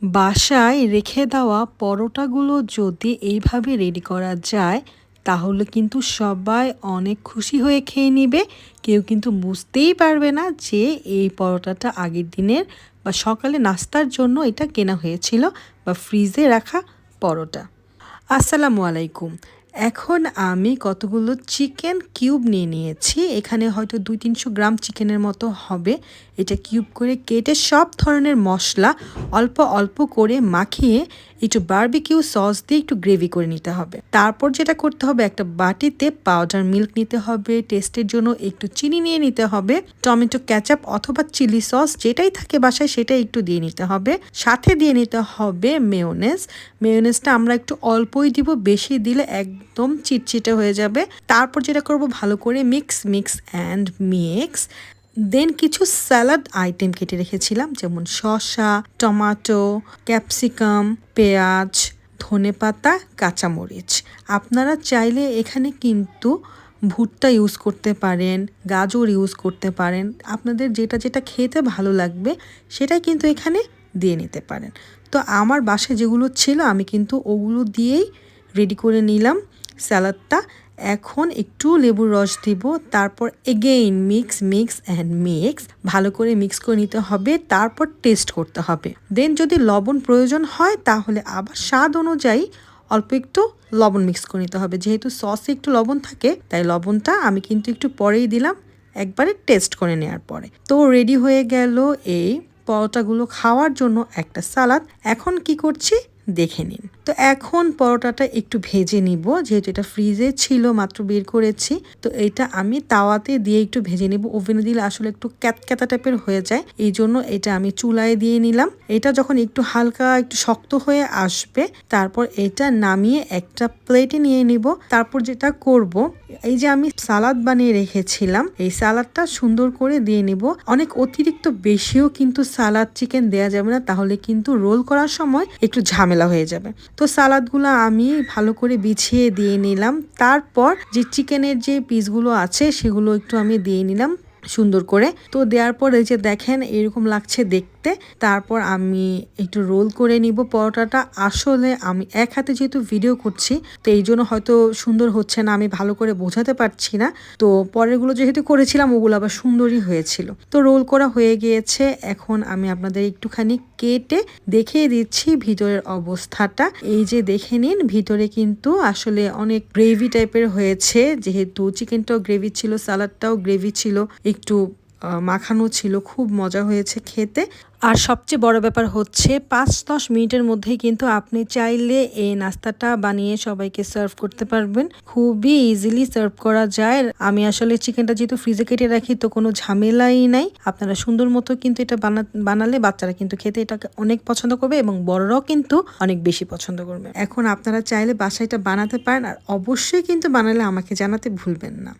বাসায় রেখে দেওয়া পরোটাগুলো যদি এইভাবে রেডি করা যায় তাহলে কিন্তু সবাই অনেক খুশি হয়ে খেয়ে নিবে। কেউ কিন্তু বুঝতেই পারবে না যে এই পরোটাটা আগের দিনের বা সকালে নাস্তার জন্য এটা কেনা হয়েছিল বা ফ্রিজে রাখা পরোটা। আসসালামু আলাইকুম। এখন আমি কতগুলো চিকেন কিউব নিয়ে নিয়েছি। এখানে হয়তো 200-300 গ্রাম চিকেনের মতো হবে। এটা কিউব করে কেটে সব ধরনের মশলা অল্প অল্প করে মাখিয়ে একটু বারবিকিউ সস দিয়ে একটু গ্রেভি করে নিতে হবে। তারপর যেটা করতে হবে, একটা বাটিতে পাউডার মিল্ক নিতে হবে, টেস্টের জন্য একটু চিনি নিয়ে নিতে হবে, টমেটো ক্যাচাপ অথবা চিলি সস যেটাই থাকে বাসায় সেটাই একটু দিয়ে নিতে হবে, সাথে দিয়ে নিতে হবে মেয়োনেজ। মেয়োনেজটা আমরা একটু অল্পই দিব, বেশি দিলে একদম চিটচিটে হয়ে যাবে। তারপর যেটা করব, ভালো করে মিক্স। দেন কিছু স্যালাড আইটেম কেটে রেখেছিলাম, যেমন শসা, টমেটো, ক্যাপসিকাম, পেঁয়াজ, ধনেপাতা, কাঁচামরিচ। আপনারা চাইলে এখানে কিন্তু ভুট্টা ইউজ করতে পারেন, গাজর ইউজ করতে পারেন, আপনাদের যেটা যেটা খেতে ভালো লাগবে সেটাই কিন্তু এখানে দিয়ে নিতে পারেন। তো আমার বাসায় যেগুলো ছিল আমি কিন্তু ওগুলো দিয়েই রেডি করে নিলাম স্যালাডটা। এখন একটু লেবুর রস দিব, তারপর এগেইন মিক্স ভালো করে মিক্স করে নিতে হবে। তারপর টেস্ট করতে হবে। দেন যদি লবণ প্রয়োজন হয় তাহলে আবার স্বাদ অনুযায়ী অল্প একটু লবণ মিক্স করে নিতে হবে। যেহেতু সসে একটু লবণ থাকে তাই লবণটা আমি কিন্তু একটু পরেই দিলাম, একবারে টেস্ট করে নেওয়ার পরে। তো রেডি হয়ে গেল এই পরোটাগুলো খাওয়ার জন্য একটা সালাদ। এখন কি করছি দেখে নিন। তো এখন পরোটাটা একটু ভেজে নিব, যেহেতু এটা ফ্রিজে ছিল মাত্র বের করেছি। তো এটা আমি তাওয়াতে দিয়ে একটু ভেজে নিব। ওভেনে দিলে আসলে একটু ক্যাতক্যাতা টাইপের হয়ে যায়, এই জন্য এটা আমি চুলায় দিয়ে নিলাম। এটা যখন একটু হালকা একটু শক্ত হয়ে আসবে তারপর এটা নামিয়ে একটা প্লেটে নিয়ে নিব। তারপর যেটা করব, এই যে আমি সালাদ বানিয়ে রেখেছিলাম এই সালাদটা সুন্দর করে দিয়ে নিব। অনেক অতিরিক্ত বেশিও কিন্তু সালাদ চিকেন দেয়া যাবে না, তাহলে কিন্তু রোল করার সময় একটু ঝামেলা হয়ে যাবে। তো সালাদগুলো আমি ভালো করে বিছিয়ে দিয়ে নিলাম। তারপর যে চিকেনের যে পিসগুলো আছে সেগুলো একটু আমি দিয়ে নিলাম সুন্দর করে। তো দেওয়ার পর এই যে দেখেন এরকম লাগছে দেখতে। তারপর আমি একটু রোল করে নিব পরোটাটা। আসলে আমি এক হাতে যেহেতু ভিডিও করছি তো এই জন্য হয়তো সুন্দর হচ্ছে না, আমি ভালো করে বোঝাতে পারছি না। তো পরেরগুলো যেহেতু করেছিলাম ওগুলো আবার সুন্দরই হয়েছিল। তো রোল করা হয়ে গিয়েছে। এখন আমি আপনাদের একটুখানি কেটে দেখিয়ে দিচ্ছি ভিতরের অবস্থাটা। এই যে দেখে নিন, ভিতরে কিন্তু আসলে অনেক গ্রেভি টাইপের হয়েছে, যেহেতু চিকেনটাও গ্রেভি ছিল, সালাডটাও গ্রেভি ছিল, একটু মাখানো ছিল, খুব মজা হয়েছে খেতে। আর সবচেয়ে বড় ব্যাপার হচ্ছে 5-10 মিনিটের মধ্যেই কিন্তু আপনি চাইলে এই নাস্তাটা বানিয়ে সবাইকে সার্ভ করতে পারবেন। খুবই ইজিলি সার্ভ করা যায়। আমি আসলে চিকেনটা যেহেতু ফ্রিজে কেটে রাখি তো কোনো ঝামেলাই নাই। আপনারা সুন্দর মতো কিন্তু এটা বানালে বাচ্চারা কিন্তু খেতে এটাকে অনেক পছন্দ করবে এবং বড়রাও কিন্তু অনেক বেশি পছন্দ করবে। এখন আপনারা চাইলে বাসায় এটা বানাতে পারেন, আর অবশ্যই কিন্তু বানালে আমাকে জানাতে ভুলবেন না।